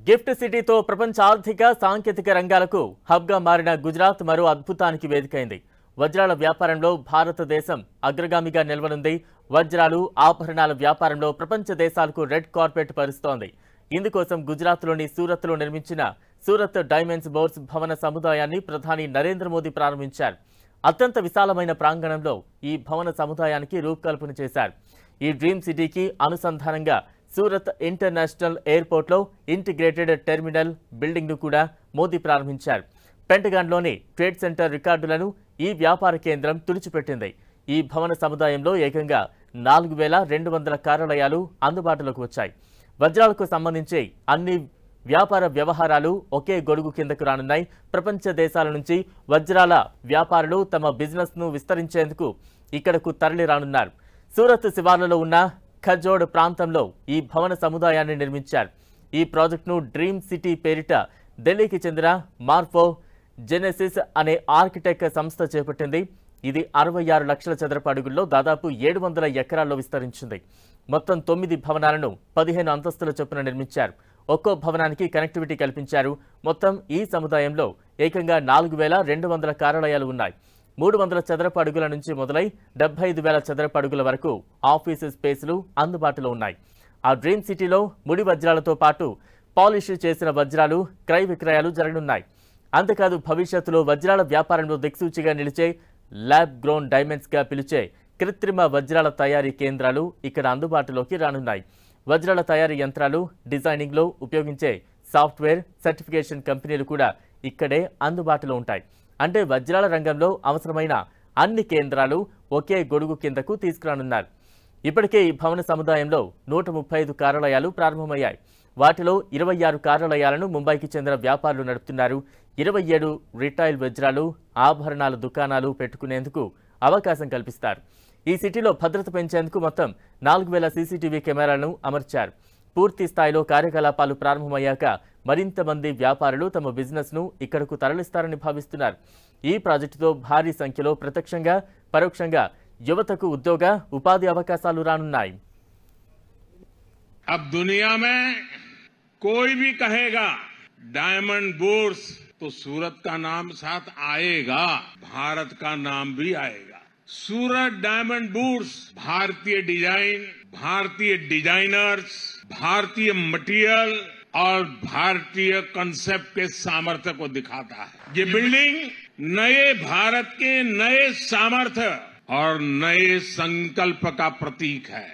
Gift సిటీతో ప్రపంచ ఆర్థిక సాంకేతిక రంగాలకు హబ్గా మారిన గుజరాత్ మరో అద్భుతానికి వేదికైంది. వజ్రాల వ్యాపారంలో భారతదేశం అగ్రగామిగా నిలవనుంది. వజ్రాలు ఆభరణాల వ్యాపారంలో ప్రపంచ దేశాలకు రెడ్ కార్పెట్ పరుస్తోంది. ఇందుకోసం గుజరాత్లోని సూరత్లో నిర్మించిన సూరత్ డైమండ్స్ బోర్స్ భవన సముదాయాన్ని ప్రధాని నరేంద్ర మోదీ ప్రారంభించారు. అత్యంత విశాలమైన ప్రాంగణంలో ఈ భవన సముదాయానికి రూపకల్పన చేశారు. ఈ డ్రీమ్ సిటీకి అనుసంధానంగా సూరత్ ఇంటర్నేషనల్ ఎయిర్పోర్ట్లో ఇంటిగ్రేటెడ్ టెర్మినల్ బిల్డింగ్ను కూడా మోదీ ప్రారంభించారు. పెంటగాన్లోని ట్రేడ్ సెంటర్ రికార్డులను ఈ వ్యాపార కేంద్రం తుడిచిపెట్టింది. ఈ భవన సముదాయంలో ఏకంగా 4200 కార్యాలయాలు అందుబాటులోకి వచ్చాయి. వజ్రాలకు సంబంధించి అన్ని వ్యాపార వ్యవహారాలు ఒకే గొడుగు కిందకు రానున్నాయి. ప్రపంచ దేశాల నుంచి వజ్రాల వ్యాపారులు తమ బిజినెస్ను విస్తరించేందుకు ఇక్కడకు తరలి రానున్నారు. సూరత్ శివార్లలో ఉన్న ఖజోడ్ ప్రాంతంలో ఈ భవన సముదాయాన్ని నిర్మించారు. ఈ ప్రాజెక్టును డ్రీమ్ సిటీ పేరిట ఢిల్లీకి చెందిన మార్ఫో జెనెసిస్ అనే ఆర్కిటెక్ట్ సంస్థ చేపట్టింది. ఇది 66 లక్షల చదరపు అడుగుల్లో దాదాపు 700 ఎకరాల్లో విస్తరించింది. మొత్తం 9 భవనాలను 15 అంతస్తుల చొప్పున నిర్మించారు. ఒక్కో భవనానికి కనెక్టివిటీ కల్పించారు. మొత్తం ఈ సముదాయంలో ఏకంగా 4200 కార్యాలయాలు ఉన్నాయి. 300 చదరపు అడుగుల నుంచి మొదలై 75,000 చదరపు అడుగుల వరకు ఆఫీసు స్పేసులు అందుబాటులో ఉన్నాయి. ఆ డ్రీమ్ సిటీలో ముడి వజ్రాలతో పాటు పాలిష్ చేసిన వజ్రాలు క్రయ విక్రయాలు జరగనున్నాయి. అంతేకాదు భవిష్యత్తులో వజ్రాల వ్యాపారంలో దిక్సూచిగా నిలిచే ల్యాబ్ గ్రోన్ డైమండ్స్గా పిలిచే కృత్రిమ వజ్రాల తయారీ కేంద్రాలు ఇక్కడ అందుబాటులోకి రానున్నాయి. వజ్రాల తయారీ యంత్రాలు, డిజైనింగ్లో ఉపయోగించే సాఫ్ట్వేర్, సర్టిఫికేషన్ కంపెనీలు కూడా ఇక్కడే అందుబాటులో ఉంటాయి. అంటే వజ్రాల రంగంలో అవసరమైన అన్ని కేంద్రాలు ఒకే గొడుగు కిందకు తీసుకురానున్నారు. ఇప్పటికే ఈ భవన సముదాయంలో 135 కార్యాలయాలు ప్రారంభమయ్యాయి. వాటిలో 26 కార్యాలయాలను ముంబైకి చెందిన వ్యాపారులు నడుపుతున్నారు. 27 రిటైల్ వజ్రాలు, ఆభరణాల దుకాణాలు పెట్టుకునేందుకు అవకాశం కల్పిస్తారు. ఈ సిటీలో భద్రత పెంచేందుకు మొత్తం 4000 సీసీటీవీ కెమెరాలను అమర్చారు. పూర్తి స్థాయిలో కార్యకలాపాలు ప్రారంభమయ్యాక మరింత మంది వ్యాపారులు తమ బిజినెస్ను ఇక్కడకు తరలిస్తారని భావిస్తున్నారు. ఈ ప్రాజెక్టుతో భారీ సంఖ్యలో ప్రత్యక్షంగా పరోక్షంగా యువతకు ఉద్యోగ ఉపాధి అవకాశాలు రానున్నాయి. अब दुनिया में कोई भी कहेगा डायमंड बोर्स तो सूरत का नाम साथ आएगा, भारत का नाम भी आएगा. सूरत डायमंड बोर्स भारतीय डिजाइन, भारतीय डिजाइनर्स, भारतीय मटेरियल और भारतीय कंसेप्ट के सामर्थ्य को दिखाता है. ये बिल्डिंग नए भारत के नए सामर्थ्य और नए संकल्प का प्रतीक है.